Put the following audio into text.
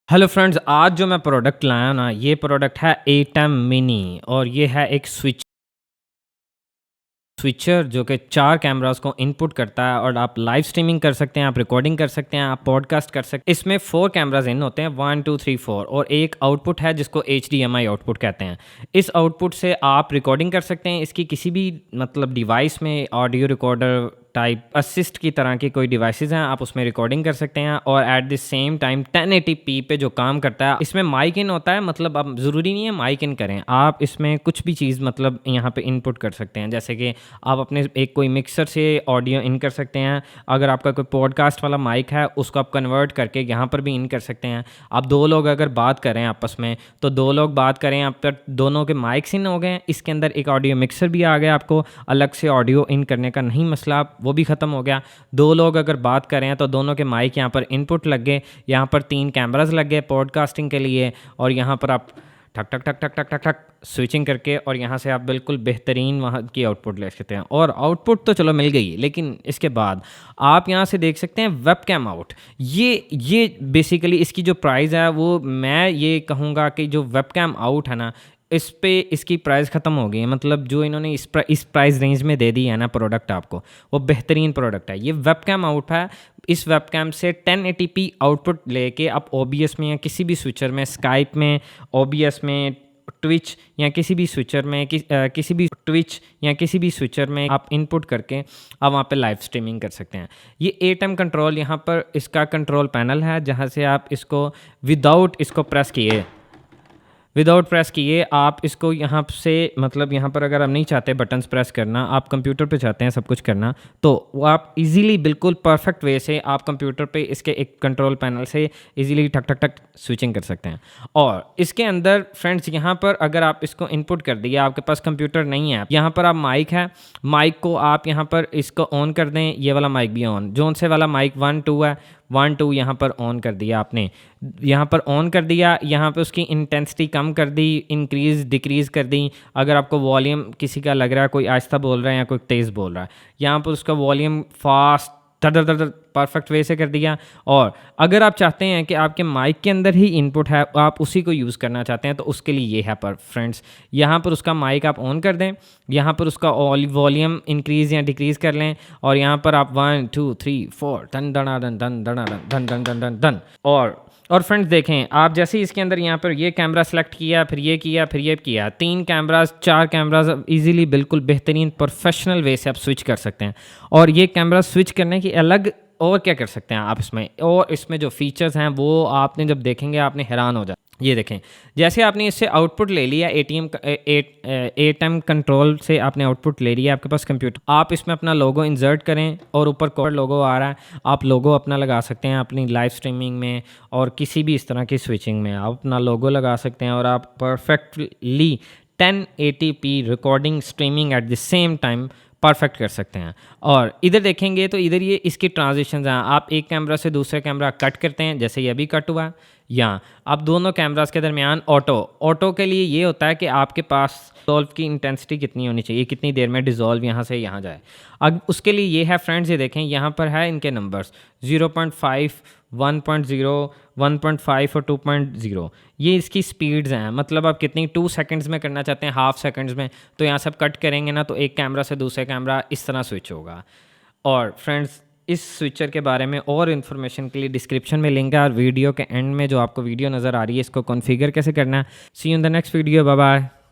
Hello friends, आज जो मैं प्रोडक्ट लाया ना, ये प्रोडक्ट है एटम मिनी और ये है एक स्विचर जो कि 4 कैमरास को इनपुट करता है और आप लाइव स्ट्रीमिंग कर सकते हैं, आप रिकॉर्डिंग कर सकते हैं, आप पॉडकास्ट कर सकते हैं। इसमें 4 कैमरास इन होते हैं, 1 2 3 4 और एक आउटपुट है जिसको HDMI आउटपुट कहते हैं। इस आउटपुट से आप रिकॉर्डिंग कर सकते हैं। इसकी किसी भी मतलब डिवाइस में ऑडियो रिकॉर्डर टाइप असिस्ट की तरह की कोई डिवाइसेस हैं, आप उसमें रिकॉर्डिंग कर सकते हैं और at the same time 1080p पे जो काम करता है, इसमें माइक इन होता है। मतलब अब ज़रूरी नहीं है माइक इन करें, आप इसमें कुछ भी चीज़ मतलब यहाँ पे इनपुट कर सकते हैं। जैसे कि आप अपने एक कोई मिक्सर से ऑडियो इन कर सकते हैं। अगर आपका कोई पॉडकास्ट वाला माइक है उसको आप कन्वर्ट करके यहाँ पर भी इन कर सकते हैं। आप 2 लोग अगर बात करें आपस में, तो 2 लोग बात करें, आप पर दोनों के माइक्स इन हो गए। इसके अंदर एक ऑडियो मिक्सर भी आ गया, आपको अलग से ऑडियो इन करने का नहीं मसला, वो भी ख़त्म हो गया। 2 लोग अगर बात करें तो दोनों के माइक यहाँ पर इनपुट लग गए, यहाँ पर 3 कैमरास लग गए पॉडकास्टिंग के लिए और यहाँ पर आप ठक ठक ठक ठक ठक ठक ठक स्विचिंग करके और यहाँ से आप बिल्कुल बेहतरीन वहाँ की आउटपुट ले सकते हैं। और आउटपुट तो चलो मिल गई, लेकिन इसके बाद आप यहाँ से देख सकते हैं वेबकैम आउट। ये बेसिकली इसकी जो प्राइस है वो मैं ये कहूँगा कि जो वेबकैम आउट है ना, इस पे इसकी प्राइस ख़त्म हो गई है। मतलब जो इन्होंने इस प्राइस रेंज में दे दी है ना प्रोडक्ट आपको, वो बेहतरीन प्रोडक्ट है। ये वेबकैम आउट है। इस वेबकैम से 1080p आउटपुट लेके आप OBS में या किसी भी स्विचर में, स्काइप में, OBS में, ट्विच या किसी भी स्विचर में किसी भी स्विचर में आप इनपुट करके आप वहाँ पे लाइव स्ट्रीमिंग कर सकते हैं। ये ATEM कंट्रोल, यहाँ पर इसका कंट्रोल पैनल है जहाँ से आप इसको विदाउट प्रेस किए आप इसको यहाँ से, मतलब यहाँ पर अगर आप नहीं चाहते बटन्स प्रेस करना, आप कंप्यूटर पे चाहते हैं सब कुछ करना, तो वो आप इजीली बिल्कुल परफेक्ट वे से आप कंप्यूटर पे इसके एक कंट्रोल पैनल से इजीली ठक ठक ठक स्विचिंग कर सकते हैं। और इसके अंदर फ्रेंड्स यहाँ पर अगर आप इसको इनपुट कर दिए, आपके पास कंप्यूटर नहीं है, यहाँ पर आप माइक है, माइक को आप यहाँ पर इसको ऑन कर दें। ये वाला माइक भी ऑन, जोन से वाला माइक 1 2 है, 1 2 यहाँ पर ऑन कर दिया आपने, यहाँ पर ऑन कर दिया। यहाँ पे उसकी इंटेंसिटी कम कर दी, इंक्रीज़ डिक्रीज़ कर दी। अगर आपको वॉल्यूम किसी का लग रहा है कोई आहिस्ता बोल रहा है या कोई तेज़ बोल रहा है, यहाँ पर उसका वॉल्यूम फास्ट दर दर परफेक्ट वे से कर दिया। और अगर आप चाहते हैं कि आपके माइक के अंदर ही इनपुट है, आप उसी को यूज़ करना चाहते हैं, तो उसके लिए ये है पर फ्रेंड्स, यहाँ पर उसका माइक आप ऑन कर दें, यहाँ पर उसका वॉल्यूम इंक्रीज़ या डिक्रीज़ कर लें और यहाँ पर आप 1 2 3 4 धन धना धन धन धना धन धन धन धन धन। और फ्रेंड्स देखें, आप जैसे ही इसके अंदर यहाँ पर ये कैमरा सेलेक्ट किया, फिर ये किया, फिर ये किया, 3 कैमरास 4 कैमरास इजीली बिल्कुल बेहतरीन प्रोफेशनल वे से आप स्विच कर सकते हैं। और ये कैमरा स्विच करने की अलग और क्या कर सकते हैं आप इसमें, और इसमें जो फीचर्स हैं वो आपने जब देखेंगे आपने हैरान हो जाए। ये देखें, जैसे आपने इससे आउटपुट ले लिया, ATEM कंट्रोल से आपने आउटपुट ले लिया, आपके पास कंप्यूटर, आप इसमें अपना लोगो इंसर्ट करें और ऊपर कोड लोगो आ रहा है, आप लोगो अपना लगा सकते हैं अपनी लाइव स्ट्रीमिंग में और किसी भी इस तरह की स्विचिंग में आप अपना लोगो लगा सकते हैं और आप perfectly 1080p recording streaming at the same time perfect कर सकते हैं। और इधर देखेंगे तो इधर ये इसकी ट्रांजिशंस हैं, आप एक कैमरा से दूसरे कैमरा कट करते हैं, जैसे ये अभी कट हुआ, या आप दोनों कैमरास के दरमियान ऑटो के लिए ये होता है कि आपके पास डिज़ोल्व की इंटेंसिटी कितनी होनी चाहिए, कितनी देर में डिज़ोल्व यहाँ से यहाँ जाए। अब उसके लिए ये है फ्रेंड्स, ये देखें यहाँ पर है इनके नंबर्स 0.5 1.0 1.5 और 2.0, ये इसकी स्पीड्स हैं। मतलब आप कितनी 2 सेकंड्स में करना चाहते हैं, हाफ सेकंड्स में, तो यहाँ सब कट करेंगे ना तो एक कैमरा से दूसरे कैमरा इस तरह स्विच होगा। और फ्रेंड्स इस स्विचर के बारे में और इन्फॉर्मेशन के लिए डिस्क्रिप्शन में लिंक है और वीडियो के एंड में जो आपको वीडियो नज़र आ रही है इसको कॉन्फ़िगर कैसे करना है। See you in the next video, bye bye.